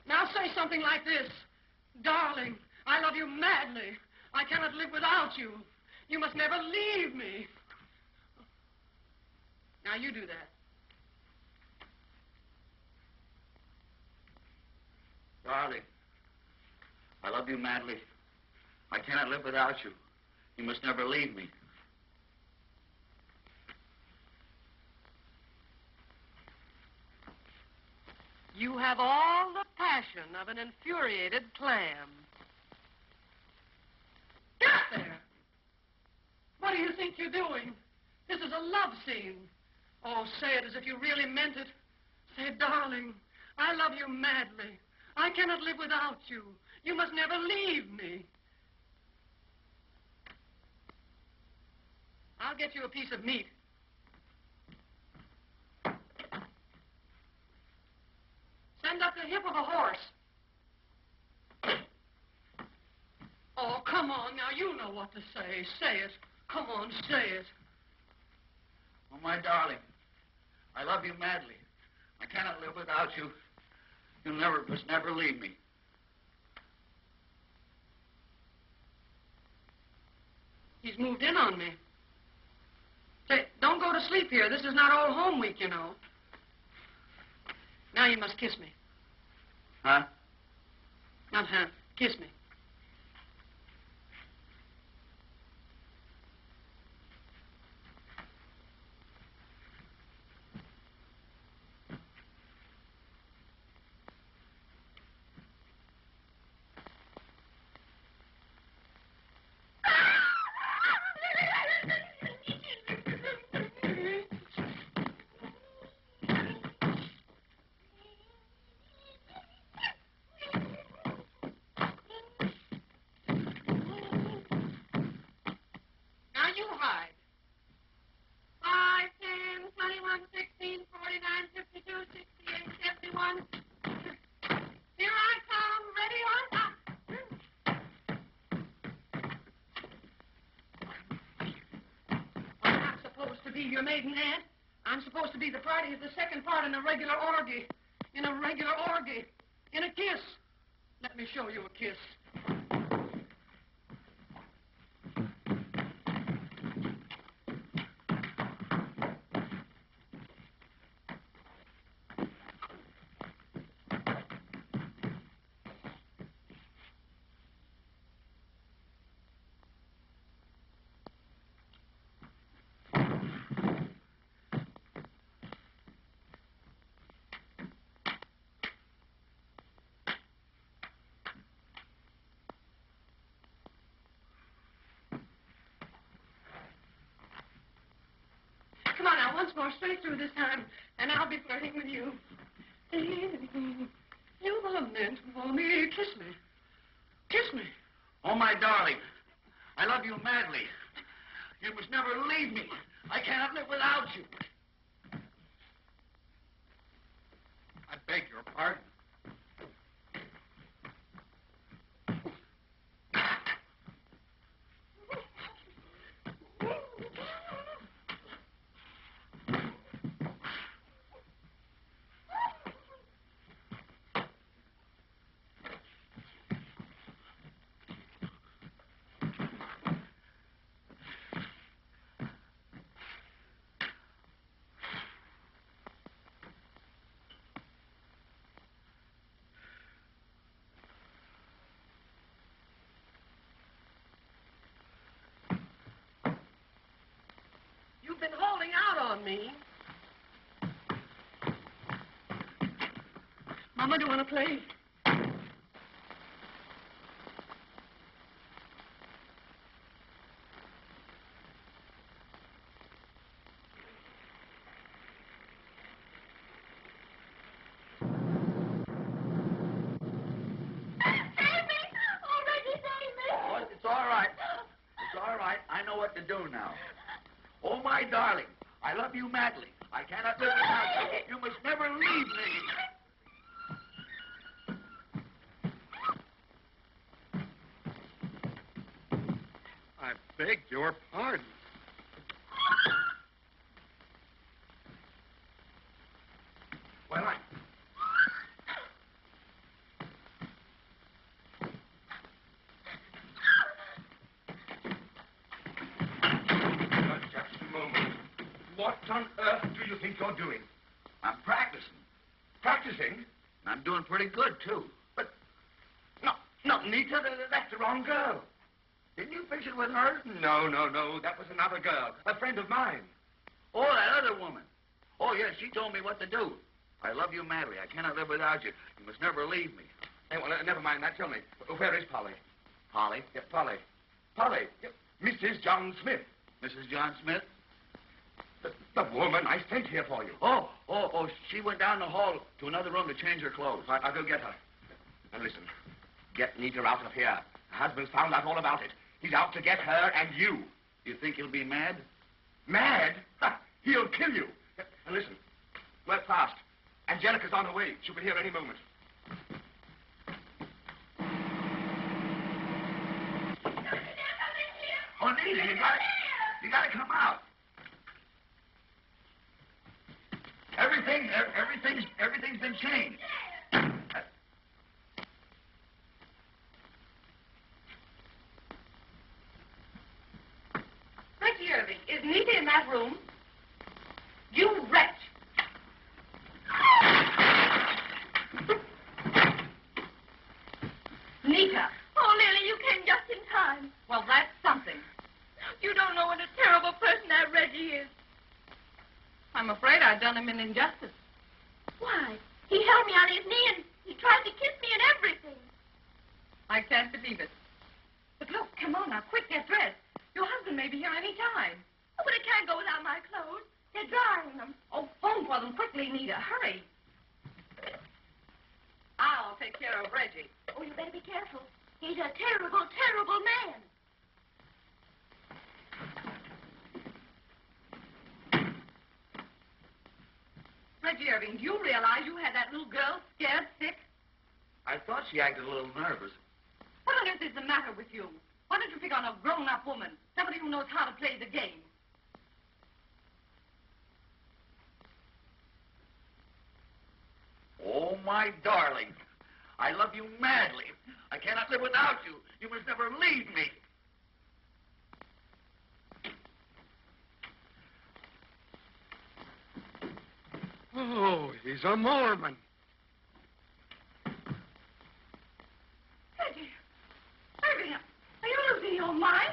Now say something like this. Darling, I love you madly. I cannot live without you. You must never leave me. Now you do that.
Darling, I love you madly. I cannot live without you. You must never leave me.
You have all the passion of an infuriated clam. Get there! What do you think you're doing? This is a love scene. Oh, say it as if you really meant it. Say, darling, I love you madly. I cannot live without you. You must never leave me. I'll get you a piece of meat. Send up the hip of a horse. Oh, come on now. You know what to say. Say it. Come on, say it.
Oh, my darling, I love you madly. I cannot live without you. You must never leave me.
He's moved in on me. Say, don't go to sleep here. This is not Old Home Week, you know. Now you must kiss me.
Huh?
Not huh. Kiss me. Now you hide. 5, 10, 21, 16, 49, 52, 68, 71. Here I come, ready or not. I'm not supposed to be your maiden aunt. I'm supposed to be the party of the second part in a regular orgy. In a regular orgy. In a kiss. Let me show you a kiss. Come on now, once more, straight through this time, and I'll be flirting with you. You were meant for me. Kiss me. Kiss me.
Oh, my darling. I love you madly. You must never leave me. I cannot live without you. I beg your pardon.
You've been holding out on me. Mama, do you want to play?
Oh, it's all right. It's all right. I know what to do now. Oh, my darling, I love you madly. I cannot live without you. You must never leave me.
I beg your pardon. Well, just a moment. What on earth do you think you're doing?
I'm practicing.
Practicing?
I'm doing pretty good, too.
But, no, Nita, that's the wrong girl.
Didn't you fix it with her?
No. That was another girl, a friend of mine.
Oh, that other woman. Oh, yes, she told me what to do. I love you madly. I cannot live without you. You must never leave me.
Hey, well, never mind that. Tell me, where is Polly?
Polly?
Yeah, Polly. Polly, Mrs. John Smith.
Mrs. John Smith?
The woman I sent here for you.
Oh, she went down the hall to another room to change her clothes.
I'll go get her. And listen, get Nita out of here. Her husband's found out all about it. He's out to get her and you.
You think he'll be mad?
Mad? Ha, he'll kill you. And listen, work fast. Angelica's on her way. She'll be here any moment.
Oh, Nita, you gotta come out.
Everything
Everything's been changed.
Reggie Irving, is Nita in that room? You wretch! Nita.
Oh, Lily, you came just in time.
Well, that's something.
You don't know what a terrible person that Reggie is.
I'm afraid I've done him an injustice.
Why? He held me on his knee and he tried to kiss me and everything.
I can't believe it. But look, come on now, quick, get dressed. Your husband may be here any time.
Oh, but I can't go without my clothes. They're drying them.
Oh, phone for them quickly, Nita. Hurry. I'll take care of Reggie.
Oh, you better be careful. He's a terrible, terrible man.
Reggie Irving, do you realize you had that little girl scared sick?
I thought she acted a little nervous.
What on earth is the matter with you? Why don't you pick on a grown-up woman, somebody who knows how to play the game?
Oh, my darling. I love you madly. I cannot live without you. You must never leave me.
Oh, he's a Mormon.
Reggie, Irving, are you losing your mind?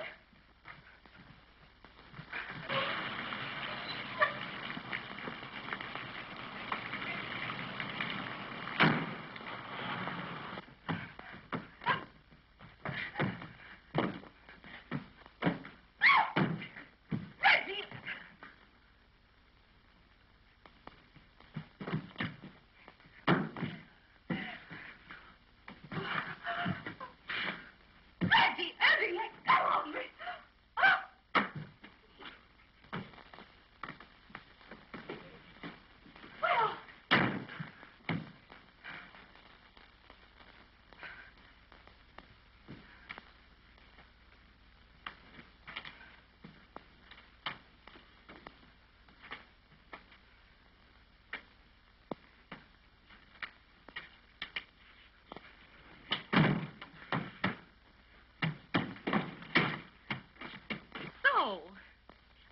So,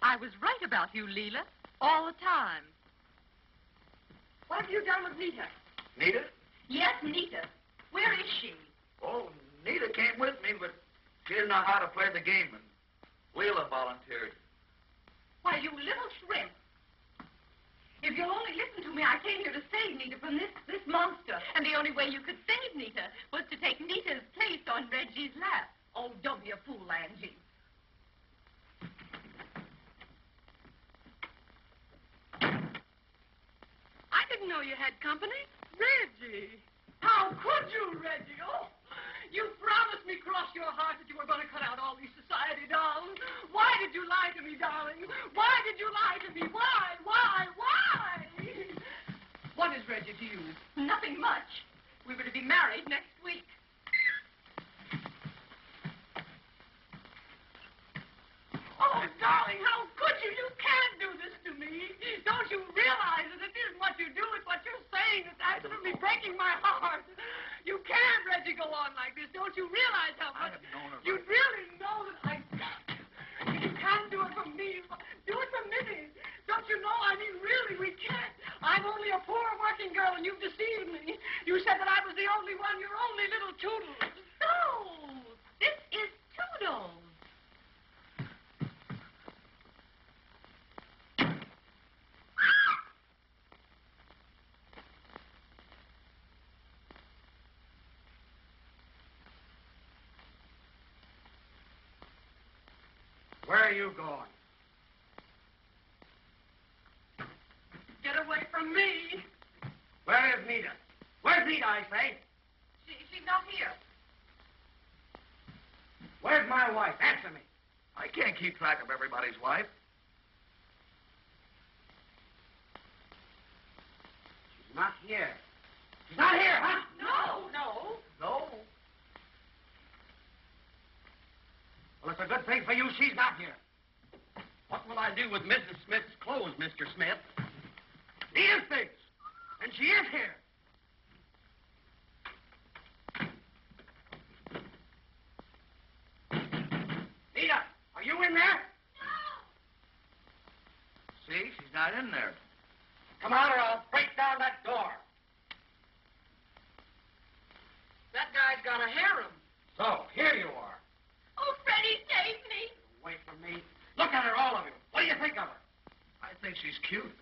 I was right about you, Leela, all the time.
What have you done with Nita?
Nita?
Yes, Nita. Where is she?
Oh, Nita came with me, but she didn't know how to play the game, and Leela volunteered.
Why, you little shrimp. If you'll only listen to me, I came here to save Nita from this monster.
And the only way you could save Nita was to take Nita's place on Reggie's lap.
Oh, don't be a fool, Angie.
I didn't know you had company. Reggie.
How could you, Reggie? Oh, you promised me cross your heart that you were going to cut out all these society dolls. Why did you lie to me, darling? Why did you lie to me? Why? What is Reggie to you?
Nothing much. We were to be married next week.
Oh, darling, how could you? You can't do this to me. Don't you realize that it isn't what you do, it's what you're saying that's absolutely breaking my heart. You can't, Reggie, go on like this. Don't you realize how much...
I have known her.
You really know that I... You can't do it for me. Do it for Missy. Don't you know? I mean, really, we can't. I'm only a poor working girl, and you've deceived me. You said that I was the only one, your only little Toodles.
No, this is Toodles.
Where are you going?
Get away from me.
Where is Nita? Where's Nita, I say?
She's not here.
Where's my wife? Answer me.
I can't keep track of everybody's wife.
She's not here. She's not here, huh?
No.
No.
Well, it's a good thing for you she's not here. What will I do with Mrs. Smith's clothes, Mr. Smith? He is things. And she is here. Nita, are you in there?
See, she's not in there.
Come out or I'll break down that door. That guy's got a harem. So, here you are.
Oh, Freddie, save me.
Away from me. Look at her, all of you. What do you think of her?
I think she's cute.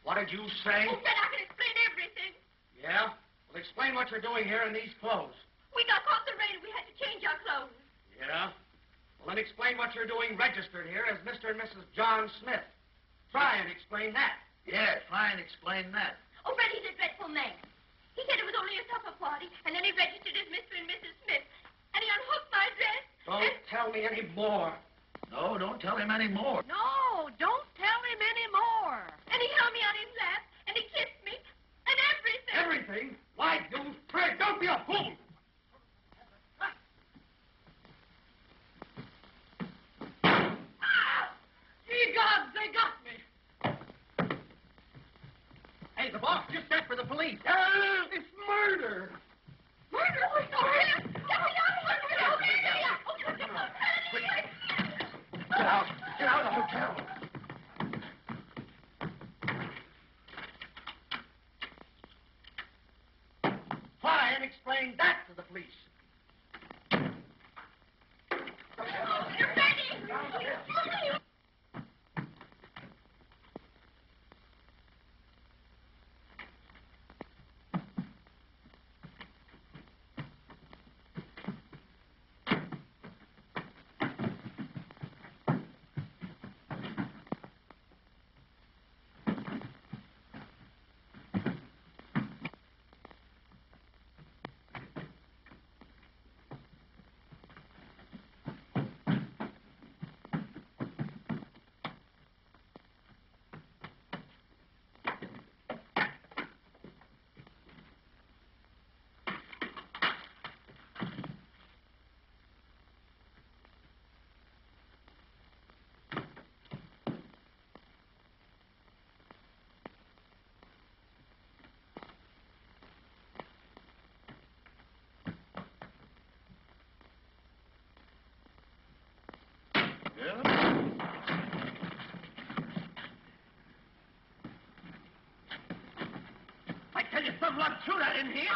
What did you say?
Oh, Fred, I can explain everything.
Yeah? Well, explain what you're doing here in these clothes.
We got caught in the rain and we had to change our clothes.
Yeah? Well, then explain what you're doing registered here as Mr. and Mrs. John Smith. Try and explain that.
Yeah, try and explain that.
Oh, Fred, he's a dreadful man. He said it was only a supper party, and then he registered as Mr. and Mrs. Smith. And he unhooked my dress.
Don't tell me any more.
No, don't tell him any more.
No, don't tell him any more. And he held me on his lap, and he kissed me, and everything.
Everything? Why, you Fred, don't be a fool. Ye gods, they got me. Hey, the boss just sent for the police. It's murder.
Murder? Oh, him. Get me out of here.
Get out. Get out of the hotel. Try and explain that to the police.
You're ready.
I tell you, some luck through that in here.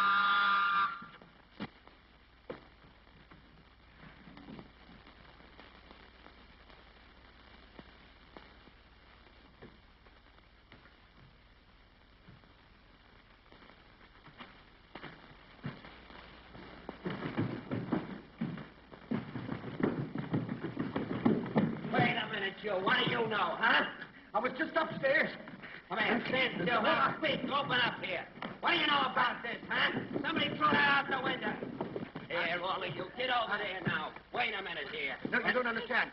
Wait a minute, you. What do you know, huh? I was just upstairs. Come here, stand still. Hold quick. Open up here. What do you know about this, huh? Somebody threw that out the window. Here, all of you. Get over there now. Wait a minute here.
No, I don't understand.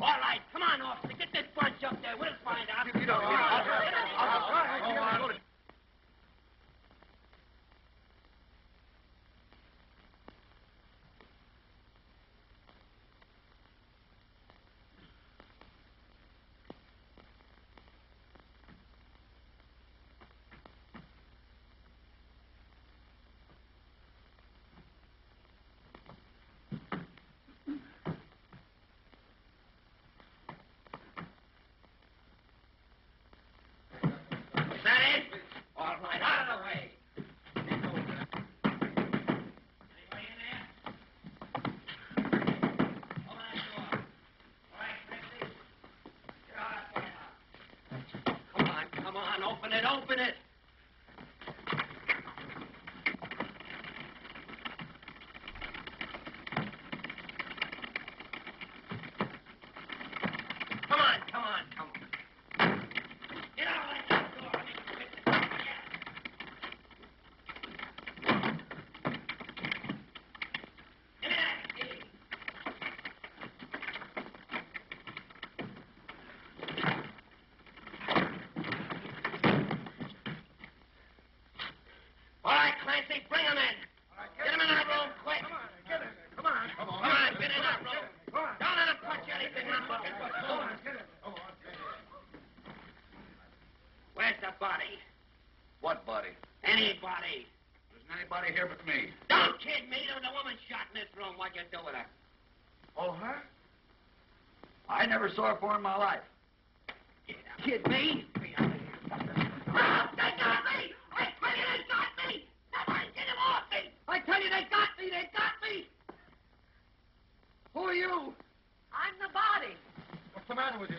All right, come on, officer. Get this bunch up there. We'll find out.
You don't.
That it? All right, out of the way. Anybody in there? Open that door. All right, Christy. Get out of there. Come on, open it, open it. Come on. Get out of that door. Give me that key. All right, Clancy, bring him in. Get him in that room quick.
Come on, get in. Come on.
Come on, get in that room.
anybody here but me.
Don't kid me. There was a woman shot in this room. What'd you do with her?
Oh, her? I never saw her before in my life.
Kid me? They got me! I tell you, they got me! Somebody get him off me! I tell you, they got me! They got me!
Who are you?
I'm the body.
What's the matter with you?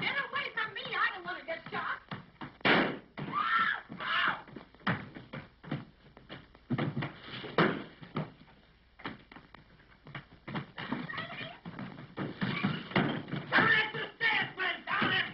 Get away from me. I don't want to get shot.
Down at the stairs, Fred! Down at...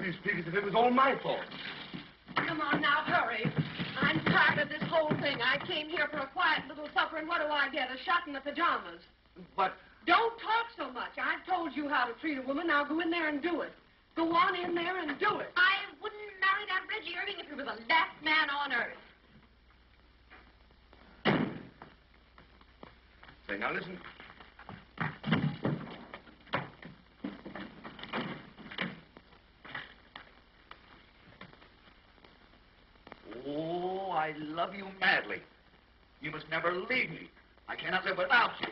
You speak as if it was all my fault.
Come on now, hurry. I'm tired of this whole thing. I came here for a quiet little supper, and what do I get? A shot in the pajamas.
But...
Don't talk so much. I've told you how to treat a woman. Now go in there and do it. Go on in there and do it. I wouldn't marry that Reggie Irving if he was the last man on earth.
Say, now listen.
Oh, I love you madly. You must never leave me. I cannot live without you.